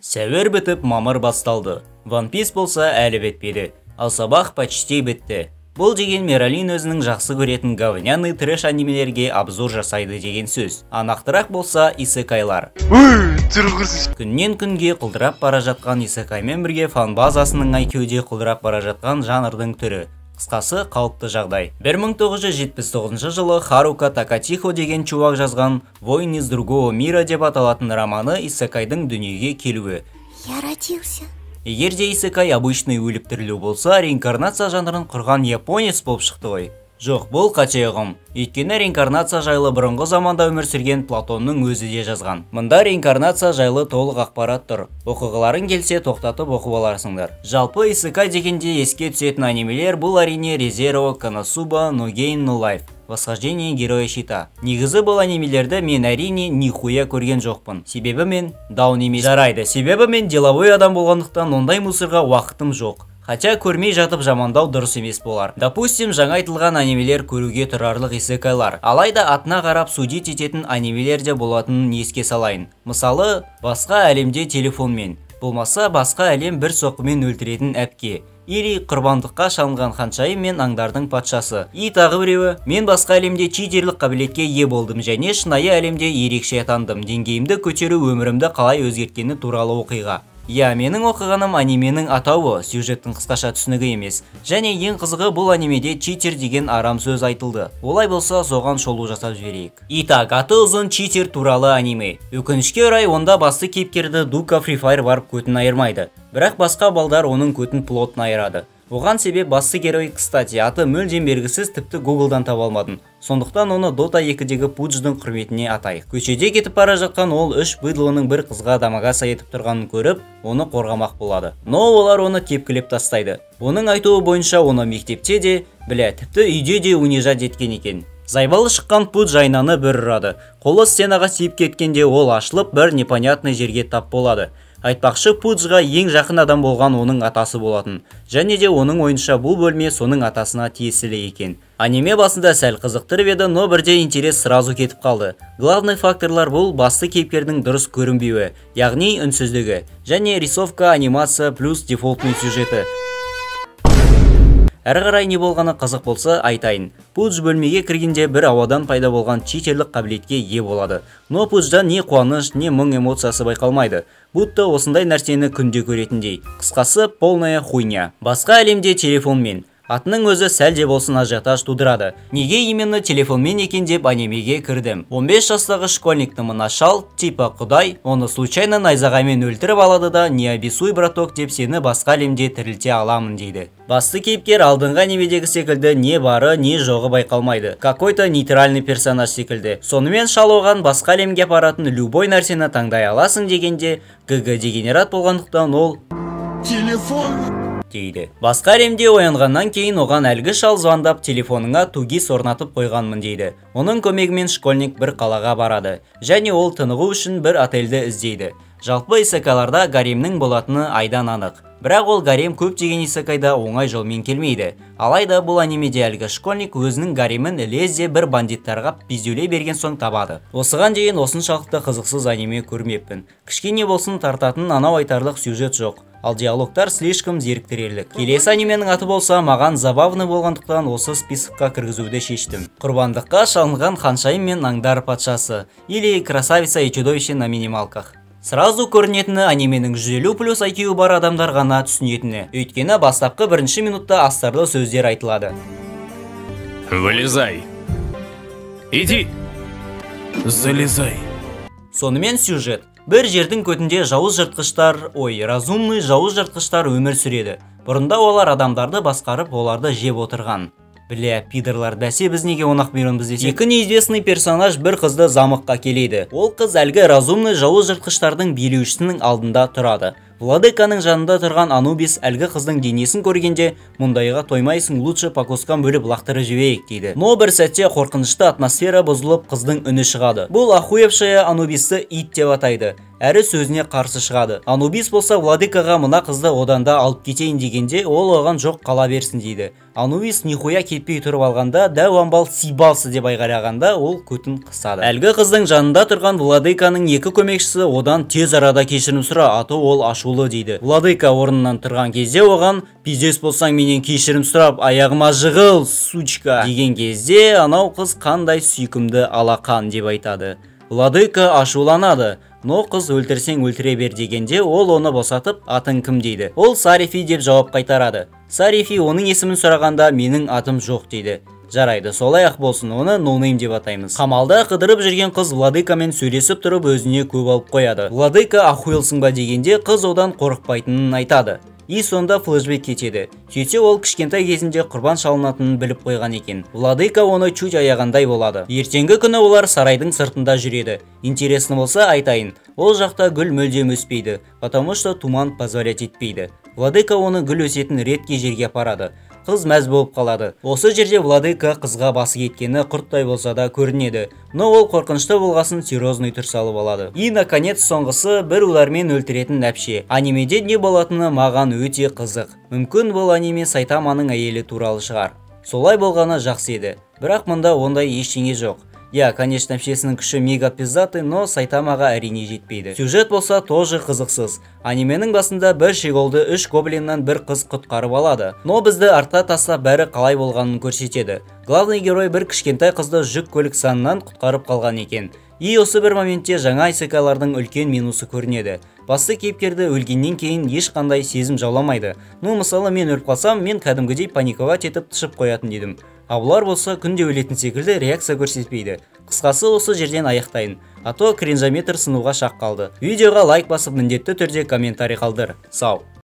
Сәуір бітіп, мамыр басталды. One Piece болса әлі бітпеді. Ал сабақ почти бітті. Бұл деген Мералин өзінің жақсы көретін говняный трэш анимелерге обзор жасайды деген сөз. Анақтырақ болса исекайлар. Күннен күнге құлдырап бара жатқан исекаймен бірге фан базасының айкеуде құлдырап бара жатқан жанрдың түрі. Қысқасы қауіпті жағдай. 1979 жылы Харука Такатихо деген чувак жазған «Войн из другого мира» деп аталатын романы исекайдың дүниеге келуі. Я родился. Егерде исекай обычный өліп тірілу болса, реинкарнация жанрын құрған японец болып шықты ғой. Жоқ, бұл қате ұғым. Өйткені реинкарнация жайлы бұрынғы заманда өмір сүрген Платонның өзі де жазған. Мұнда реинкарнация жайлы толық ақпарат тұр. Оқығыларың келсе тоқтатып оқып аларсыңдар. Жалпы исекай дегенде еске түсетін анимелер бұл әрине Re:Zero, Konosuba, No Game No Life. Восхождение героя щита. Негізі бұл анимелерді мен әрине нихуя көрген жоқпын. Себебі мен даун емес. Жарайды, себебі мен деловой адам болғандықтан ондай мусырға уақытым жоқ. Хотя көрмей жатып жамандау дұрыс емес болар. Допустим, жаңа айтылған анимелер көруге тұрарлық исекайлар. Алайда атына қарап судит ететін анимелер де болатынын еске салайын. Мысалы, басқа әлемде телефонмен, болмаса басқа әлем бір соққымен өлтіретін әпке. Или құрбандыққа шалынған ханшайым мен аңдардың патшасы. И тағы біреуі, мен басқа әлемде читерлік қабілетке ие болдым және шынайы әлемде ерекше атандым. Деңгейімді көтеру өмірімді қалай өзгерткені туралы оқиға. Я, менің оқығаным анименің атауы, сюжеттің қысқаша түсінігі емес. Және ең қызығы бұл анимеде читер деген арам сөз айтылды. Олай болса, соған шолу жасап жіберейік. Итак, аты ұзын читер туралы аниме. Өкінішке орай, онда басты кейіпкерді Дука Free Fire барып көтін айырмайды. Бірақ басқа балдар оның көтін плотын айырады. Оған себеп басты герой, кстати, аты мүлдем белгісіз, тіпті Google'дан таба алмадым. Сондықтан оны Dota 2-дегі Пудждың құрметіне атайық. Көшеде кетіп бара жатқан ол үш быдлының бір қызға дамагаса етіп тұрғанын көріп, оны қорғамақ болады. Но олар оны тепкілеп тастайды. Оның айтуы бойынша оны мектепте де, тіпті үйде де унижать еткен екен. Зайбалы шыққан Пудж айнаны бір ұрады. Қолы стенаға сиіп кеткенде ол ашылып бір непонятный жерге тап болады. Айтпақшы, Пуджға ең жақын адам болған оның атасы болатын. Және де оның ойынша бұл бөлме соның атасына тиесілі екен. Аниме басында сәл қызықтырып еді, но бірде интерес сразу кетіп қалды. Главный факторлар бұл басты кейіпкердің дұрыс көрінбеуі, яғни үнсіздігі, және рисовка, анимация плюс дефолтный сюжеті. Әрі қарай не болғаны қызық болса айтайын. Пудж бөлмеге кіргенде бір ауадан пайда болған читерлік қабілетке ие болады. Но Пудждан не қуаныш, не мұң эмоциясы байқалмайды. Будто осындай нәрсені күнде көретіндей. Қысқасы, полная хуйня. Басқа әлемде телефонмен. Атының өзі сәлде болсын ажиотаж тудырады. Неге именно телефонмен екен деп анимеге кірдім. 15 жастағы школьникті мына шал, типа құдай, оны случайно найзағаймен өлтіріп алады да, не обесуй, браток, деп сені басқа әлемде тірілте аламын дейді. Басты кейіпкер алдыңғы анимедегі секілді не бары, не жоғы байқалмайды. Какой-то нейтральный персонаж секілді. Сонымен шал оған басқа әлемге апаратын любой нәрсені таңдай аласың дегенде, ГГ дегенерат болғандықтан ол телефон дейді. Басқа әлемде оянғаннан кейін оған әлгі шал звондап телефоныңа тугис орнатып қойғанмын дейді. Оның көмегімен школьник бір қалаға барады. Және ол тынығу үшін бір отельді іздейді. Жалпы исекайларда гаремнің болатыны айдан анық. Бірақ ол гарем көп деген исекайда оңай жолмен келмейді. Алайда бұл анимеде әлгі школьник өзінің гаремін лезде бір бандиттарға пиздеулей берген соң табады. Осыған дейін осыншалықты қызықсыз аниме көрмеппін. Кішкене болсын тартатын анау айтарлық сюжет жоқ. Ал диалогтар слишком зеріктірерлік. Келесі анименің аты болса, маған забавны болғандықтан осы списокқа кіргізуді шештім. Құрбандыққа шалынған ханшайым мен аңдар патшасы, или красавица и чудовище на минималках. Сразу көрінетіні анименің 150+ IQ бар адамдар ғана түсінетіні. Өйткені бастапқы бірінші минутта астарлы сөздер айтылады. Вылезай. Иди. Залезай. Сонымен сюжет. Бір жердің көтінде жауыз жыртқыштар, разумный жауыз жыртқыштар өмір сүреді. Бұрында олар адамдарды басқарып, оларды жеп отырған. Пидорлар, бәсе біз неге онақ береміз десе. Екі неизвестный персонаж бір қызды замыққа келеді. Ол қыз әлгі разумный жауыз жыртқыштардың билеушісінің алдында тұрады. Владыканың жанында тұрған Анубис әлгі қыздың денесін көргенде, мұндайға тоймайсың, лучше покоскан бөліп лақтырып жіберейік дейді. Но бір сәтте қорқынышты атмосфера бұзылып, қыздың үні шығады. Бұл ахуевшая Анубисті ит деп атайды. әрі сөзіне қарсы шығады. Анубис болса владыкаға мына қызды одан да алып кетейін дегенде, ол оған жоқ қала берсін дейді. Анубис нихуя кетпей тұрып алғанда, дәу амбал сибалсы деп айғайлағанда, ол көтін қысады. Әлгі қыздың жанында тұрған владыканың екі көмекшісі одан тез арада кешірім сұра, аты ол ашулы дейді. Владыка орнынан тұрған кезде оған пиздес болсаң менен кешірім сұрап, аяғыма жығыл, сучка деген кезде, анау қыз қандай сүйкімді алақан деп айтады. Владыка ашуланады. Но қыз өлтірсең өлтіре бер дегенде, ол оны босатып, атың кім дейді. Ол Сарифи деп жауап қайтарады. Сарифи оның есімін сұрағанда, менің атым жоқ дейді. Жарайды, солай ақ болсын, оны ноунейм деп атаймыз. Қамалда қыдырып жүрген қыз Владыкамен сөйлесіп тұрып өзіне көп алып қояды. Владыка ахуелсың ба дегенде, қыз одан қорықпайтынын айтады. И сонда флешбек кетеді. Сөйтсе ол кішкентай кезінде құрбан шалынатынын біліп қойған екен. Владыка оны чуть аяғандай болады. Ертеңгі күні олар сарайдың сыртында жүреді. Интересно болса айтайын, ол жақта гүл мүлдем өспейді, потому что туман позволять етпейді. Владыка оны гүл өсетін редкий жерге апарады. Қыз мәз болып қалады. Осы жерде Владыка қызға басы кеткені құрттай болса да көрінеді, но ол қорқынышты болғасын серьезный түр салып алады. И наконец соңғысы бір удармен өлтіретін әпше. Анимеде не болатыны маған өте қызық. Мүмкін бұл аниме Сайтаманың әйелі туралы шығар. Солай болғаны жақсы еді. Бірақ мұнда ондай ештеңе жоқ. Я, конечно, әпшесінің күші мега пиздаты, но Сайтамаға әрине жетпейді. Сюжет болса тоже қызықсыз. Анименің басында бір шеголды 3 гоблиннан бір қыз құтқарып алады. Но бізді артта тастап бәрі қалай болғанын көрсетеді. Главный герой бір кішкентай қызды жүк көлік санынан құтқарып қалған екен. И осы бір моментте жаңа исекайлардың үлкен минусы көрінеді. Басты кейіпкерді өлгеннен кейін ешқандай сезім жауламайды. Ну, мысалы мен өліп қалсам, мен кәдімгідей паниковать етіп тышып қоятын едім. А бұлар болса күнде өлетін секілді реакция көрсетпейді. Қысқасы осы жерден аяқтайын. А то кринжометр сынуға шақ қалды. Видеоға лайк басып міндетті түрде комментарий қалдыр. Сау.